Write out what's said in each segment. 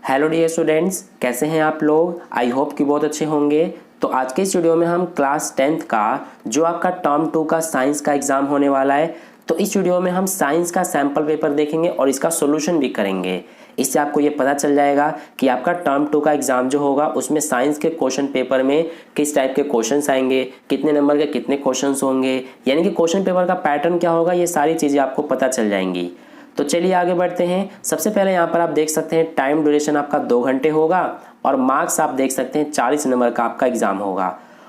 Hello dear students, कैसे हैं आप लोग। आई होप कि बहुत अच्छे होंगे। तो आज के इस वीडियो में हम क्लास 10th का जो आपका टर्म 2 का साइंस का एग्ज़ाम होने वाला है, तो इस वीडियो में हम साइंस का सैम्पल पेपर देखेंगे और इसका सोल्यूशन भी करेंगे। इससे आपको ये पता चल जाएगा कि आपका टर्म 2 का एग्ज़ाम जो होगा उसमें साइंस के क्वेश्चन पेपर में किस टाइप के क्वेश्चंस आएंगे, कितने नंबर के कितने क्वेश्चंस होंगे, यानी कि क्वेश्चन पेपर का पैटर्न क्या होगा, ये सारी चीज़ें आपको पता चल जाएंगी। तो चलिए आगे बढ़ते हैं। सबसे पहले यहाँ पर आप देख सकते हैं टाइम ड्यूरेशन आपका 2 घंटे होगा और मार्क्स आप देख सकते हैं 40 नंबर का आपका एग्जाम होगा।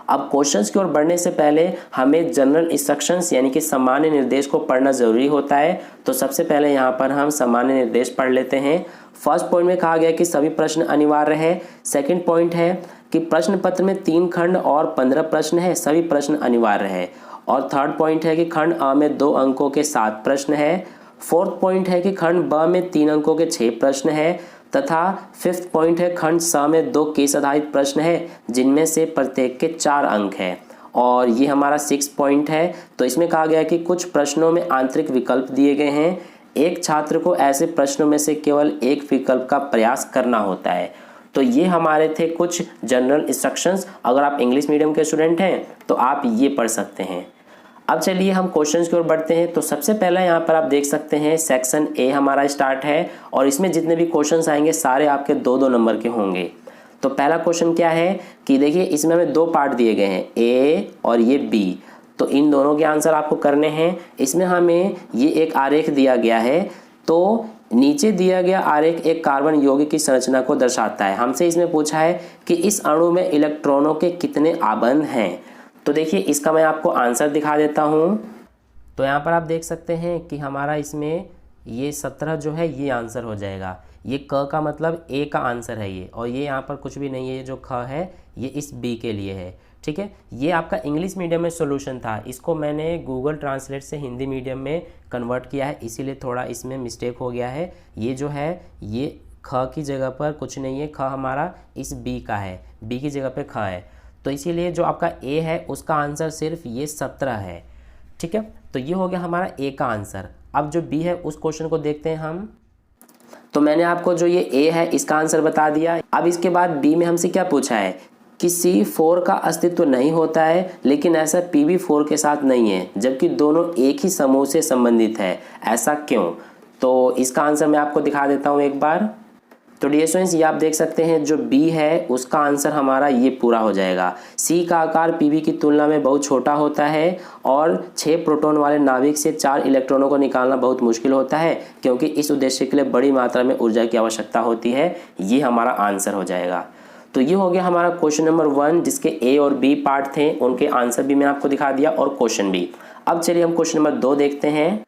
अब क्वेश्चंस की ओर बढ़ने से पहले हमें जनरल इंस्ट्रक्शंस यानी कि सामान्य निर्देश को पढ़ना जरूरी होता है। तो सबसे पहले यहाँ पर हम सामान्य निर्देश पढ़ लेते हैं। फर्स्ट पॉइंट में कहा गया कि सभी प्रश्न अनिवार्य है। सेकंड पॉइंट है कि प्रश्न पत्र में 3 खंड और 15 प्रश्न है, सभी प्रश्न अनिवार्य है। और थर्ड पॉइंट है कि खंड अ में 2 अंकों के 7 प्रश्न है। फोर्थ पॉइंट है कि खंड ब में 3 अंकों के 6 प्रश्न है तथा फिफ्थ पॉइंट है खंड स में 2 केस आधारित प्रश्न है जिनमें से प्रत्येक के 4 अंक है। और ये हमारा 6 पॉइंट है। तो इसमें कहा गया कि कुछ प्रश्नों में आंतरिक विकल्प दिए गए हैं। एक छात्र को ऐसे प्रश्नों में से केवल एक विकल्प का प्रयास करना होता है। तो ये हमारे थे कुछ जनरल इंस्ट्रक्शंस। अगर आप इंग्लिश मीडियम के स्टूडेंट हैं तो आप ये पढ़ सकते हैं। अब चलिए हम क्वेश्चंस की ओर बढ़ते हैं। तो सबसे पहला यहाँ पर आप देख सकते हैं सेक्शन ए हमारा स्टार्ट है और इसमें जितने भी क्वेश्चंस आएंगे सारे आपके 2-2 नंबर के होंगे। तो पहला क्वेश्चन क्या है कि देखिए इसमें हमें 2 पार्ट दिए गए हैं, ए और ये बी। तो इन दोनों के आंसर आपको करने हैं। इसमें हमें ये एक आरेख दिया गया है। तो नीचे दिया गया आरेख एक कार्बन यौगिक की संरचना को दर्शाता है। हमसे इसमें पूछा है कि इस अणु में इलेक्ट्रॉनों के कितने आबंध हैं। तो देखिए इसका मैं आपको आंसर दिखा देता हूँ। तो यहाँ पर आप देख सकते हैं कि हमारा इसमें ये 17 जो है ये आंसर हो जाएगा। ये क का मतलब ए का आंसर है ये, और ये यहाँ पर कुछ भी नहीं है। ये जो ख है ये इस बी के लिए है। ठीक है, ये आपका इंग्लिश मीडियम में सॉल्यूशन था। इसको मैंने गूगल ट्रांसलेट से हिंदी मीडियम में कन्वर्ट किया है, इसीलिए थोड़ा इसमें मिस्टेक हो गया है। ये जो है ये ख की जगह पर कुछ नहीं है, ख हमारा इस बी का है, बी की जगह पे ख है। तो इसीलिए जो आपका ए है उसका आंसर सिर्फ ये 17 है। ठीक है, तो ये हो गया हमारा ए का आंसर। अब जो बी है उस क्वेश्चन को देखते हैं हम। तो मैंने आपको जो ये ए है इसका आंसर बता दिया। अब इसके बाद बी में हमसे क्या पूछा है कि C4 का अस्तित्व नहीं होता है, लेकिन ऐसा PB4 के साथ नहीं है, जबकि दोनों एक ही समूह से संबंधित है, ऐसा क्यों। तो इसका आंसर मैं आपको दिखा देता हूँ एक बार। तो डियर स्टूडेंट्स ये आप देख सकते हैं जो बी है उसका आंसर हमारा ये पूरा हो जाएगा। सी का आकार पीबी की तुलना में बहुत छोटा होता है और 6 प्रोटॉन वाले नाभिक से 4 इलेक्ट्रॉनों को निकालना बहुत मुश्किल होता है, क्योंकि इस उद्देश्य के लिए बड़ी मात्रा में ऊर्जा की आवश्यकता होती है। ये हमारा आंसर हो जाएगा। तो ये हो गया हमारा क्वेश्चन नंबर 1, जिसके ए और बी पार्ट थे, उनके आंसर भी मैं आपको दिखा दिया और क्वेश्चन भी। अब चलिए हम क्वेश्चन नंबर 2 देखते हैं।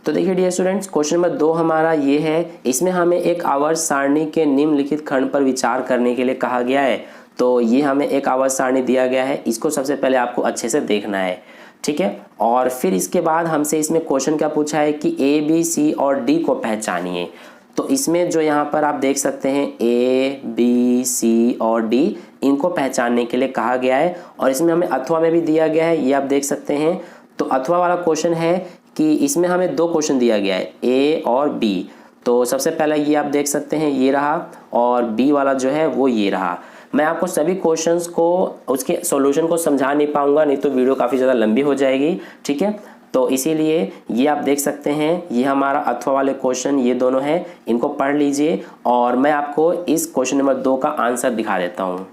तो देखिए डियर स्टूडेंट्स क्वेश्चन नंबर 2 हमारा ये है। इसमें हमें एक आवर्त सारणी के निम्नलिखित खंड पर विचार करने के लिए कहा गया है। तो ये हमें एक आवर्त सारणी दिया गया है, इसको सबसे पहले आपको अच्छे से देखना है। ठीक है, और फिर इसके बाद हमसे इसमें क्वेश्चन क्या पूछा है कि ए बी सी और डी को पहचानिए। तो इसमें जो यहाँ पर आप देख सकते हैं ए बी सी और डी, इनको पहचानने के लिए कहा गया है। और इसमें हमें अथवा में भी दिया गया है, ये आप देख सकते हैं। तो अथवा वाला क्वेश्चन है कि इसमें हमें 2 क्वेश्चन दिया गया है, ए और बी। तो सबसे पहला ये आप देख सकते हैं ये रहा, और बी वाला जो है वो ये रहा। मैं आपको सभी क्वेश्चंस को उसके सॉल्यूशन को समझा नहीं पाऊंगा, नहीं तो वीडियो काफ़ी ज़्यादा लंबी हो जाएगी। ठीक है, तो इसीलिए ये आप देख सकते हैं ये हमारा अथवा वाले क्वेश्चन ये दोनों हैं, इनको पढ़ लीजिए और मैं आपको इस क्वेश्चन नंबर 2 का आंसर दिखा देता हूँ।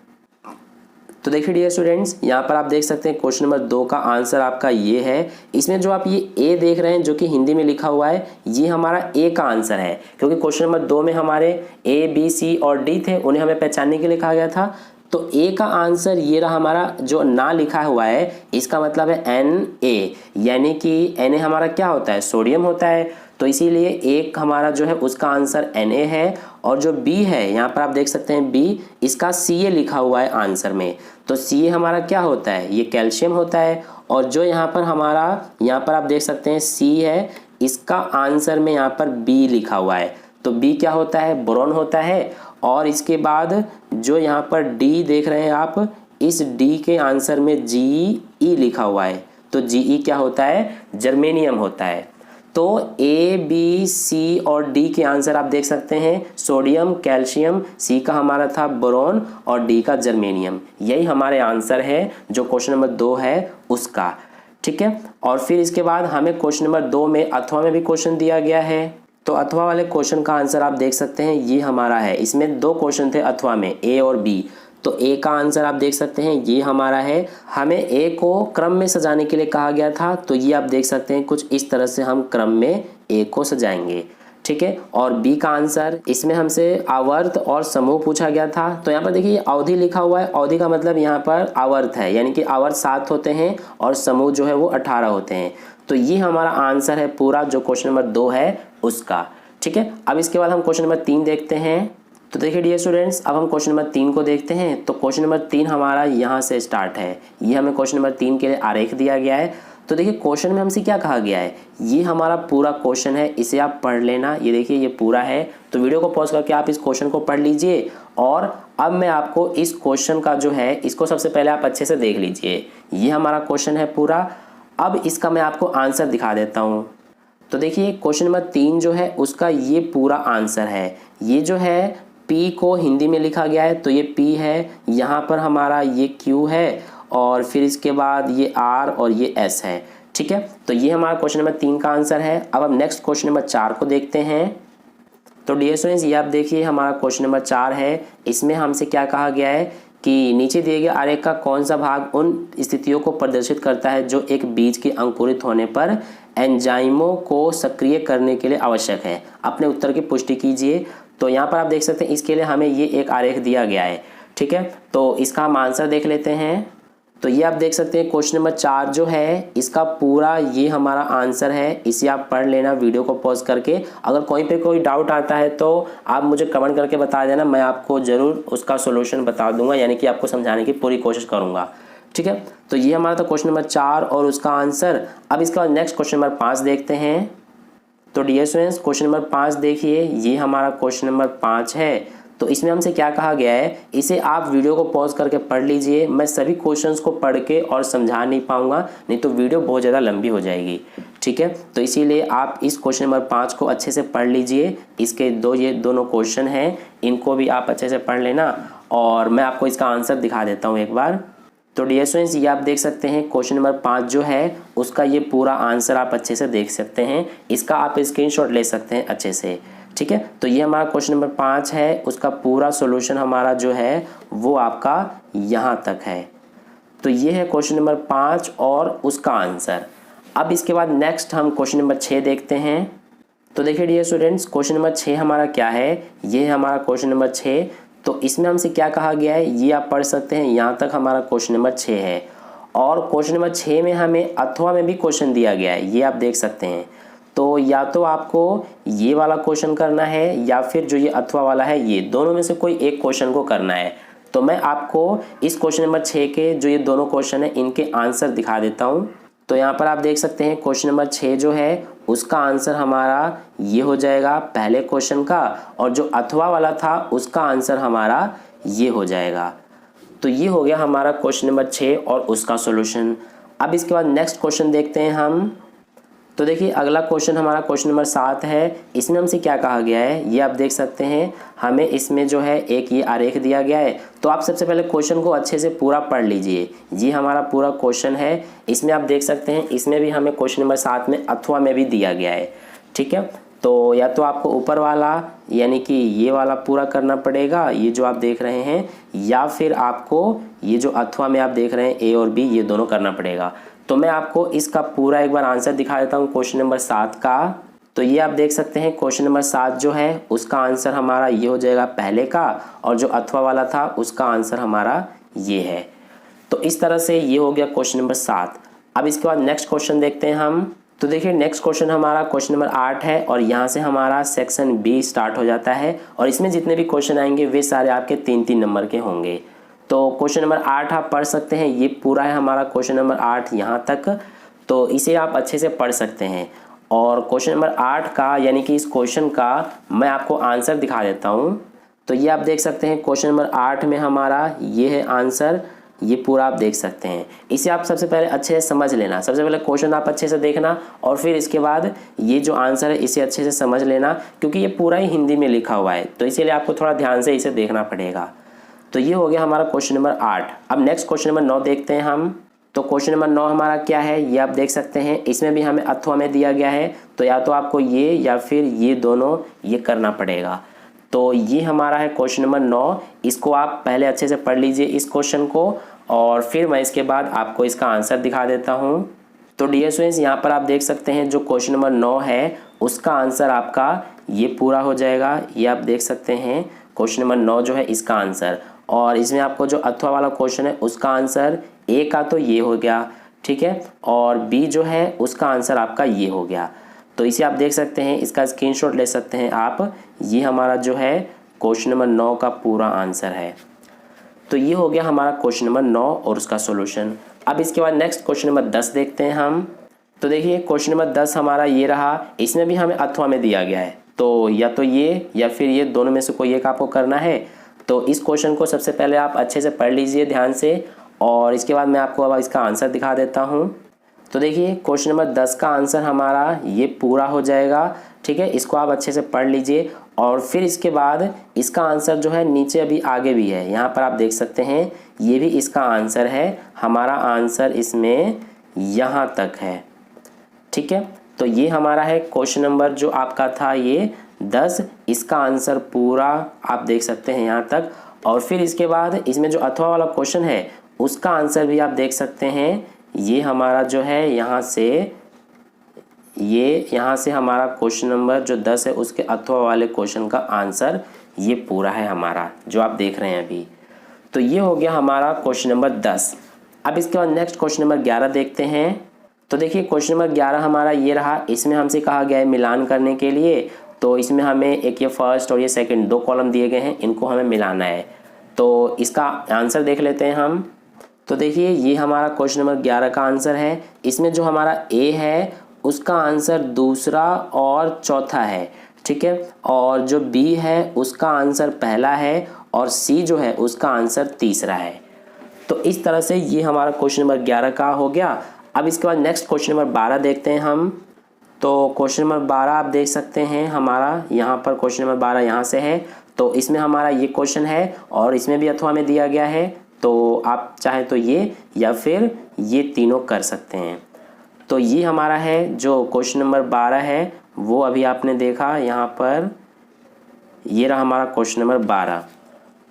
तो देखिए डियर स्टूडेंट्स यहाँ पर आप देख सकते हैं क्वेश्चन नंबर 2 का आंसर आपका ये है। इसमें जो आप ये ए देख रहे हैं जो कि हिंदी में लिखा हुआ है, ये हमारा ए का आंसर है, क्योंकि क्वेश्चन नंबर 2 में हमारे ए बी सी और डी थे, उन्हें हमें पहचानने के लिए कहा गया था। तो ए का आंसर ये रहा हमारा, जो ना लिखा हुआ है इसका मतलब है Na, यानी कि Na हमारा क्या होता है, सोडियम होता है। तो इसीलिए एक हमारा जो है उसका आंसर Na है। और जो बी है यहाँ पर आप देख सकते हैं बी, इसका Ca लिखा हुआ है आंसर में। तो Ca हमारा क्या होता है, ये कैल्शियम होता है। और जो यहाँ पर हमारा यहाँ पर आप देख सकते हैं C है, इसका आंसर में यहाँ पर B लिखा हुआ है। तो B क्या होता है, बोरॉन होता है। और इसके बाद जो यहाँ पर D देख रहे हैं आप, इस D के आंसर में Ge लिखा हुआ है। तो Ge क्या होता है, जर्मेनियम होता है। तो ए बी सी और डी के आंसर आप देख सकते हैं, सोडियम, कैल्शियम, सी का हमारा था बोरॉन और डी का जर्मेनियम। यही हमारे आंसर है जो क्वेश्चन नंबर 2 है उसका। ठीक है, और फिर इसके बाद हमें क्वेश्चन नंबर 2 में अथवा में भी क्वेश्चन दिया गया है। तो अथवा वाले क्वेश्चन का आंसर आप देख सकते हैं, ये हमारा है। इसमें 2 क्वेश्चन थे अथवा में, ए और बी। तो ए का आंसर आप देख सकते हैं, ये हमारा है। हमें ए को क्रम में सजाने के लिए कहा गया था, तो ये आप देख सकते हैं कुछ इस तरह से हम क्रम में ए को सजाएंगे। ठीक है, और बी का आंसर, इसमें हमसे आवर्त और समूह पूछा गया था। तो यहाँ पर देखिए अवधि लिखा हुआ है, अवधि का मतलब यहाँ पर आवर्त है, यानी कि आवर्त 7 होते हैं और समूह जो है वो 18 होते हैं। तो ये हमारा आंसर है पूरा जो क्वेश्चन नंबर 2 है उसका। ठीक है, अब इसके बाद हम क्वेश्चन नंबर 3 देखते हैं। तो देखिए डियर स्टूडेंट्स, अब हम क्वेश्चन नंबर 3 को देखते हैं। तो क्वेश्चन नंबर 3 हमारा यहाँ से स्टार्ट है। ये हमें क्वेश्चन नंबर 3 के लिए आरेख दिया गया है। तो देखिए क्वेश्चन में हमसे क्या कहा गया है, ये हमारा पूरा क्वेश्चन है, इसे आप पढ़ लेना। ये देखिए ये पूरा है, तो वीडियो को पॉज करके आप इस क्वेश्चन को पढ़ लीजिए। और अब मैं आपको इस क्वेश्चन का जो है, इसको सबसे पहले आप अच्छे से देख लीजिए। ये हमारा क्वेश्चन है पूरा। अब इसका मैं आपको आंसर दिखा देता हूँ। तो देखिए क्वेश्चन नंबर 3 जो है उसका ये पूरा आंसर है। ये जो है P को हिंदी में लिखा गया है, तो ये P है, यहाँ पर हमारा ये Q है, और फिर इसके बाद ये R और ये S है। ठीक है, तो ये हमारा क्वेश्चन नंबर 3 का आंसर है। अब हम नेक्स्ट क्वेश्चन नंबर 4 को देखते हैं। तो डियर स्टूडेंट्स, ये आप देखिए हमारा क्वेश्चन नंबर 4 है। इसमें हमसे क्या कहा गया है कि नीचे दिए गए आरेख का कौन सा भाग उन स्थितियों को प्रदर्शित करता है जो एक बीज के अंकुरित होने पर एंजाइमों को सक्रिय करने के लिए आवश्यक है। अपने उत्तर की पुष्टि कीजिए। तो यहाँ पर आप देख सकते हैं, इसके लिए हमें ये एक आरेख दिया गया है। ठीक है, तो इसका हम आंसर देख लेते हैं। तो ये आप देख सकते हैं क्वेश्चन नंबर 4 जो है इसका पूरा ये हमारा आंसर है। इसे आप पढ़ लेना वीडियो को पॉज करके। अगर कोई पे कोई डाउट आता है तो आप मुझे कमेंट करके बता देना, मैं आपको ज़रूर उसका सोल्यूशन बता दूंगा, यानी कि आपको समझाने की पूरी कोशिश करूँगा। ठीक है, तो ये हमारा था क्वेश्चन नंबर 4 और उसका आंसर। अब इसके बाद नेक्स्ट क्वेश्चन नंबर 5 देखते हैं। तो डियर स्टूडेंट्स, क्वेश्चन नंबर 5 देखिए, ये हमारा क्वेश्चन नंबर 5 है। तो इसमें हमसे क्या कहा गया है, इसे आप वीडियो को पॉज करके पढ़ लीजिए। मैं सभी क्वेश्चंस को पढ़ के और समझा नहीं पाऊंगा, नहीं तो वीडियो बहुत ज़्यादा लंबी हो जाएगी। ठीक है, तो इसीलिए आप इस क्वेश्चन नंबर 5 को अच्छे से पढ़ लीजिए। इसके ये दोनों क्वेश्चन हैं, इनको भी आप अच्छे से पढ़ लेना और मैं आपको इसका आंसर दिखा देता हूँ एक बार। तो डियर स्टूडेंट्स, ये आप देख सकते हैं क्वेश्चन नंबर 5 जो है उसका ये पूरा आंसर आप अच्छे से देख सकते हैं। इसका आप स्क्रीनशॉट ले सकते हैं अच्छे से। ठीक है, तो ये हमारा क्वेश्चन नंबर 5 है, उसका पूरा सॉल्यूशन हमारा जो है वो आपका यहाँ तक है। तो ये है क्वेश्चन नंबर 5 और उसका आंसर। अब इसके बाद नेक्स्ट हम क्वेश्चन नंबर 6 देखते हैं। तो देखिए डियर स्टूडेंट्स, क्वेश्चन नंबर 6 हमारा क्या है, ये है हमारा क्वेश्चन नंबर 6। तो इसमें हमसे क्या कहा गया है ये आप पढ़ सकते हैं। यहाँ तक हमारा क्वेश्चन नंबर 6 है और क्वेश्चन नंबर 6 में हमें अथवा में भी क्वेश्चन दिया गया है, ये आप देख सकते हैं। तो या तो आपको ये वाला क्वेश्चन करना है या फिर जो ये अथवा वाला है, ये दोनों में से कोई एक क्वेश्चन को करना है। तो मैं आपको इस क्वेश्चन नंबर 6 के जो ये दोनों क्वेश्चन है इनके आंसर दिखा देता हूँ। तो यहाँ पर आप देख सकते हैं क्वेश्चन नंबर 6 जो है उसका आंसर हमारा ये हो जाएगा पहले क्वेश्चन का, और जो अथवा वाला था उसका आंसर हमारा ये हो जाएगा। तो ये हो गया हमारा क्वेश्चन नंबर 6 और उसका सॉल्यूशन। अब इसके बाद नेक्स्ट क्वेश्चन देखते हैं हम। तो देखिए अगला क्वेश्चन हमारा क्वेश्चन नंबर 7 है। इसमें हमसे क्या कहा गया है ये आप देख सकते हैं। हमें इसमें जो है एक ये आरेख दिया गया है। तो आप सबसे पहले क्वेश्चन को अच्छे से पूरा पढ़ लीजिए। ये हमारा पूरा क्वेश्चन है। इसमें आप देख सकते हैं, इसमें भी हमें क्वेश्चन नंबर 7 में अथवा में भी दिया गया है। ठीक है, तो या तो आपको ऊपर वाला यानी कि ये वाला पूरा करना पड़ेगा, ये जो आप देख रहे हैं, या फिर आपको ये जो अथवा में आप देख रहे हैं ए और बी, ये दोनों करना पड़ेगा। तो मैं आपको इसका पूरा एक बार आंसर दिखा देता हूँ क्वेश्चन नंबर 7 का। तो ये आप देख सकते हैं क्वेश्चन नंबर 7 जो है उसका आंसर हमारा ये हो जाएगा पहले का, और जो अथवा वाला था उसका आंसर हमारा ये है। तो इस तरह से ये हो गया क्वेश्चन नंबर 7। अब इसके बाद नेक्स्ट क्वेश्चन देखते हैं हम। तो देखिए नेक्स्ट क्वेश्चन हमारा क्वेश्चन नंबर 8 है और यहाँ से हमारा सेक्शन बी स्टार्ट हो जाता है, और इसमें जितने भी क्वेश्चन आएंगे वे सारे आपके 3-3 नंबर के होंगे। तो क्वेश्चन नंबर 8 आप पढ़ सकते हैं। ये पूरा है हमारा क्वेश्चन नंबर 8 यहाँ तक, तो इसे आप अच्छे से पढ़ सकते हैं। और क्वेश्चन नंबर 8 का यानी कि इस क्वेश्चन का मैं आपको आंसर दिखा देता हूँ। तो ये आप देख सकते हैं क्वेश्चन नंबर 8 में हमारा ये है आंसर। ये पूरा आप देख सकते हैं। इसे आप सबसे पहले अच्छे से समझ लेना, सबसे पहले क्वेश्चन आप अच्छे से देखना और फिर इसके बाद ये जो आंसर है इसे अच्छे से समझ लेना, क्योंकि ये पूरा ही हिंदी में लिखा हुआ है, तो इसीलिए आपको थोड़ा ध्यान से इसे देखना पड़ेगा। तो ये हो गया हमारा क्वेश्चन नंबर 8। अब नेक्स्ट क्वेश्चन नंबर 9 देखते हैं हम। तो क्वेश्चन नंबर 9 हमारा क्या है ये आप देख सकते हैं। इसमें भी हमें अथवा में दिया गया है, तो या तो आपको ये या फिर ये दोनों ये करना पड़ेगा। तो ये हमारा है क्वेश्चन नंबर 9। इसको आप पहले अच्छे से पढ़ लीजिए इस क्वेश्चन को, और फिर मैं इसके बाद आपको इसका आंसर दिखा देता हूँ। तो डियर स्टूडेंट्स, यहाँ पर आप देख सकते हैं जो क्वेश्चन नंबर 9 है उसका आंसर आपका ये पूरा हो जाएगा। ये आप देख सकते हैं क्वेश्चन नंबर 9 जो है इसका आंसर, और इसमें आपको जो अथवा वाला क्वेश्चन है उसका आंसर ए का तो ये हो गया, ठीक है, और बी जो है उसका आंसर आपका ये हो गया। तो इसे आप देख सकते हैं, इसका स्क्रीनशॉट ले सकते हैं आप। ये हमारा जो है क्वेश्चन नंबर 9 का पूरा आंसर है। तो ये हो गया हमारा क्वेश्चन नंबर 9 और उसका सॉल्यूशन। अब इसके बाद नेक्स्ट क्वेश्चन नंबर 10 देखते हैं हम। तो देखिए क्वेश्चन नंबर 10 हमारा ये रहा। इसमें भी हमें अथवा में दिया गया है, तो या तो ये या फिर ये दोनों में से कोई एक आपको करना है। तो इस क्वेश्चन को सबसे पहले आप अच्छे से पढ़ लीजिए ध्यान से, और इसके बाद मैं आपको अब इसका आंसर दिखा देता हूँ। तो देखिए क्वेश्चन नंबर 10 का आंसर हमारा ये पूरा हो जाएगा, ठीक है। इसको आप अच्छे से पढ़ लीजिए, और फिर इसके बाद इसका आंसर जो है नीचे अभी आगे भी है, यहाँ पर आप देख सकते हैं ये भी इसका आंसर है। हमारा आंसर इसमें यहाँ तक है, ठीक है। तो ये हमारा है क्वेश्चन नंबर जो आपका था ये 10, इसका आंसर पूरा आप देख सकते हैं यहाँ तक। और फिर इसके बाद इसमें जो अथवा वाला क्वेश्चन है उसका आंसर भी आप देख सकते हैं। ये हमारा जो है यहाँ से हमारा क्वेश्चन नंबर जो 10 है उसके अथवा वाले क्वेश्चन का आंसर ये पूरा है हमारा जो आप देख रहे हैं अभी। तो ये हो गया हमारा क्वेश्चन नंबर 10। अब इसके बाद नेक्स्ट क्वेश्चन नंबर 11 देखते हैं। तो देखिए क्वेश्चन नंबर 11 हमारा ये रहा। इसमें हमसे कहा गया है मिलान करने के लिए। तो इसमें हमें एक ये फर्स्ट और ये सेकंड 2 कॉलम दिए गए हैं, इनको हमें मिलाना है। तो इसका आंसर देख लेते हैं हम। तो देखिए ये हमारा क्वेश्चन नंबर 11 का आंसर है। इसमें जो हमारा ए है उसका आंसर दूसरा और चौथा है, ठीक है, और जो बी है उसका आंसर पहला है, और सी जो है उसका आंसर तीसरा है। तो इस तरह से ये हमारा क्वेश्चन नंबर 11 का हो गया। अब इसके बाद नेक्स्ट क्वेश्चन नंबर 12 देखते हैं हम। तो क्वेश्चन नंबर 12 आप देख सकते हैं हमारा यहाँ पर क्वेश्चन नंबर 12 यहाँ से है। तो इसमें हमारा ये क्वेश्चन है और इसमें भी अथवा में दिया गया है। तो आप चाहे तो ये या फिर ये तीनों कर सकते हैं। तो ये हमारा है जो क्वेश्चन नंबर 12 है वो अभी आपने देखा यहाँ पर, ये रहा हमारा क्वेश्चन नंबर 12।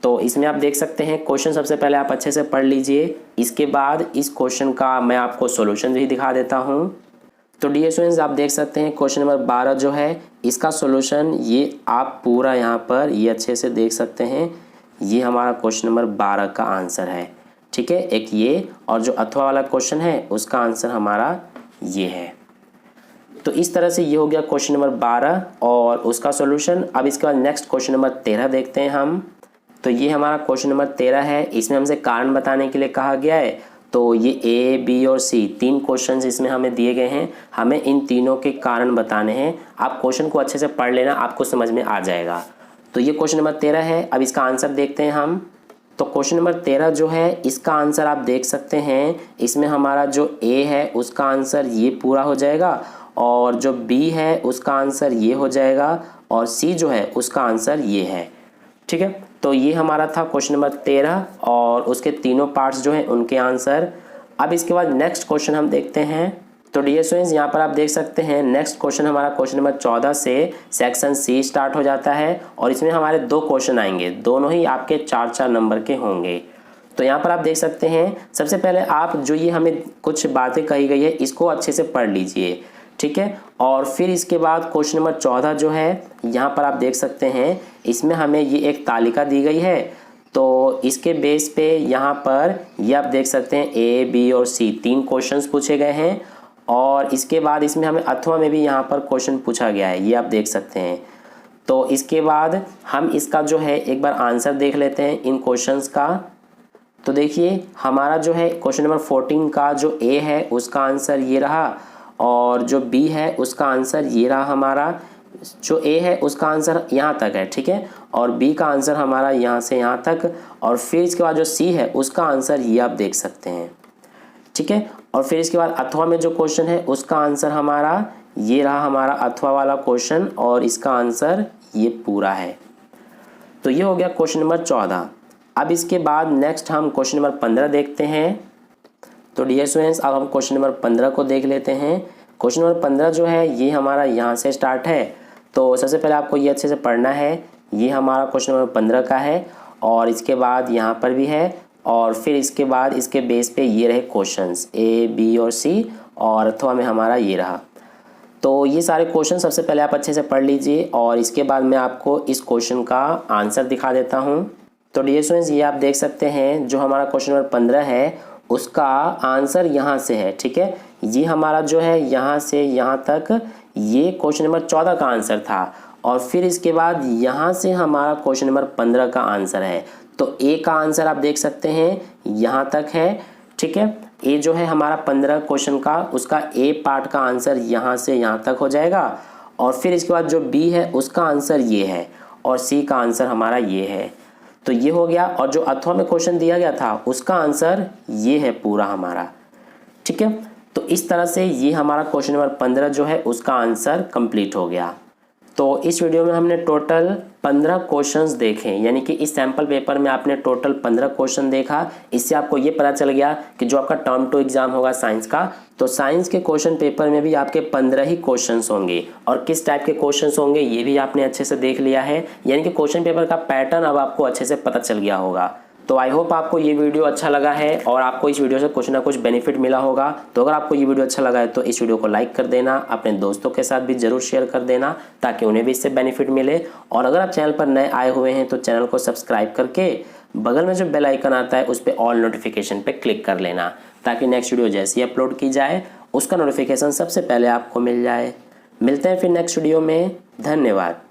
तो इसमें आप देख सकते हैं क्वेश्चन सबसे पहले आप अच्छे से पढ़ लीजिए, इसके बाद इस क्वेश्चन का मैं आपको सॉल्यूशन भी दिखा देता हूँ। तो डियर स्टूडेंट्स आप देख सकते हैं क्वेश्चन नंबर 12 जो है इसका सॉल्यूशन ये आप पूरा यहाँ पर ये अच्छे से देख सकते हैं। ये हमारा क्वेश्चन नंबर 12 का आंसर है, ठीक है। एक ये और जो अथवा वाला क्वेश्चन है उसका आंसर हमारा ये है। तो इस तरह से ये हो गया क्वेश्चन नंबर 12 और उसका सॉल्यूशन। अब इसके बाद नेक्स्ट क्वेश्चन नंबर 13 देखते हैं हम। तो ये हमारा क्वेश्चन नंबर 13 है। इसमें हमसे कारण बताने के लिए कहा गया है। तो ये ए, बी और सी 3 क्वेश्चन इसमें हमें दिए गए हैं। हमें इन तीनों के कारण बताने हैं। आप क्वेश्चन को अच्छे से पढ़ लेना, आपको समझ में आ जाएगा। तो ये क्वेश्चन नंबर 13 है। अब इसका आंसर देखते हैं हम। तो क्वेश्चन नंबर 13 जो है इसका आंसर आप देख सकते हैं। इसमें हमारा जो ए है उसका आंसर ये पूरा हो जाएगा, और जो बी है उसका आंसर ये हो जाएगा, और सी जो है उसका आंसर ये है, ठीक है। तो ये हमारा था क्वेश्चन नंबर 13 और उसके तीनों पार्ट्स जो हैं उनके आंसर। अब इसके बाद नेक्स्ट क्वेश्चन हम देखते हैं। तो डियर स्टूडेंट्स यहाँ पर आप देख सकते हैं नेक्स्ट क्वेश्चन हमारा क्वेश्चन नंबर 14 से सेक्शन सी स्टार्ट हो जाता है, और इसमें हमारे 2 क्वेश्चन आएंगे, दोनों ही आपके 4-4 नंबर के होंगे। तो यहाँ पर आप देख सकते हैं सबसे पहले आप जो ये हमें कुछ बातें कही गई है इसको अच्छे से पढ़ लीजिए, ठीक है। और फिर इसके बाद क्वेश्चन नंबर 14 जो है यहाँ पर आप देख सकते हैं इसमें हमें ये एक तालिका दी गई है। तो इसके बेस पे यहाँ पर ये आप देख सकते हैं ए, बी और सी 3 क्वेश्चंस पूछे गए हैं, और इसके बाद इसमें हमें अथवा में भी यहाँ पर क्वेश्चन पूछा गया है, ये आप देख सकते हैं। तो इसके बाद हम इसका जो है एक बार आंसर देख लेते हैं इन क्वेश्चंस का। तो देखिए हमारा जो है क्वेश्चन नंबर 14 का जो ए है उसका आंसर ये रहा, और जो बी है उसका आंसर ये रहा हमारा। जो ए है उसका आंसर यहाँ तक है, ठीक है, और बी का आंसर हमारा यहाँ से यहाँ तक, और फिर इसके बाद जो सी है उसका आंसर ये आप देख सकते हैं, ठीक है। और फिर इसके बाद अथवा में जो क्वेश्चन है उसका आंसर हमारा ये रहा, हमारा अथवा वाला क्वेश्चन, और इसका आंसर ये पूरा है। तो ये हो गया क्वेश्चन नंबर 14। अब इसके बाद नेक्स्ट हम क्वेश्चन नंबर 15 देखते हैं। तो डियर स्टूडेंट्स, अब हम क्वेश्चन नंबर 15 को देख लेते हैं। क्वेश्चन नंबर 15 जो है ये हमारा यहाँ से स्टार्ट है। तो सबसे पहले आपको ये अच्छे से पढ़ना है। ये हमारा क्वेश्चन नंबर 15 का है, और इसके बाद यहाँ पर भी है, और फिर इसके बाद इसके बेस पे ये रहे क्वेश्चंस ए, बी और सी, और अथवा में हमारा ये रहा। तो ये सारे क्वेश्चन सबसे पहले आप अच्छे से पढ़ लीजिए, और इसके बाद मैं आपको इस क्वेश्चन का आंसर दिखा देता हूँ। तो डियर स्टूडेंट्स, ये आप देख सकते हैं जो हमारा क्वेश्चन नंबर 15 है उसका आंसर यहाँ से है, ठीक है। ये हमारा जो है यहाँ से यहाँ तक ये क्वेश्चन नंबर 14 का आंसर था, और फिर इसके बाद यहाँ से हमारा क्वेश्चन नंबर 15 का आंसर है। तो ए का आंसर आप देख सकते हैं यहाँ तक है, ठीक है। ए जो है हमारा 15 क्वेश्चन का, उसका ए पार्ट का आंसर यहाँ से यहाँ तक हो जाएगा, और फिर इसके बाद जो बी है उसका आंसर ये है, और सी का आंसर हमारा ये है। तो ये हो गया, और जो अथवा में क्वेश्चन दिया गया था उसका आंसर ये है पूरा हमारा, ठीक है। तो इस तरह से ये हमारा क्वेश्चन नंबर 15 जो है उसका आंसर कंप्लीट हो गया। तो इस वीडियो में हमने टोटल 15 क्वेश्चंस देखे, यानी कि इस सैम्पल पेपर में आपने टोटल 15 क्वेश्चन देखा। इससे आपको ये पता चल गया कि जो आपका टर्म 2 एग्जाम होगा साइंस का, तो साइंस के क्वेश्चन पेपर में भी आपके 15 ही क्वेश्चंस होंगे, और किस टाइप के क्वेश्चंस होंगे ये भी आपने अच्छे से देख लिया है। यानी कि क्वेश्चन पेपर का पैटर्न अब आपको अच्छे से पता चल गया होगा। तो आई होप आपको ये वीडियो अच्छा लगा है, और आपको इस वीडियो से कुछ ना कुछ बेनिफिट मिला होगा। तो अगर आपको ये वीडियो अच्छा लगा है तो इस वीडियो को लाइक कर देना, अपने दोस्तों के साथ भी ज़रूर शेयर कर देना, ताकि उन्हें भी इससे बेनिफिट मिले। और अगर आप चैनल पर नए आए हुए हैं तो चैनल को सब्सक्राइब करके बगल में जो बेल आइकन आता है उस पर ऑल नोटिफिकेशन पर क्लिक कर लेना, ताकि नेक्स्ट वीडियो जैसे ही अपलोड की जाए उसका नोटिफिकेशन सबसे पहले आपको मिल जाए। मिलते हैं फिर नेक्स्ट वीडियो में। धन्यवाद।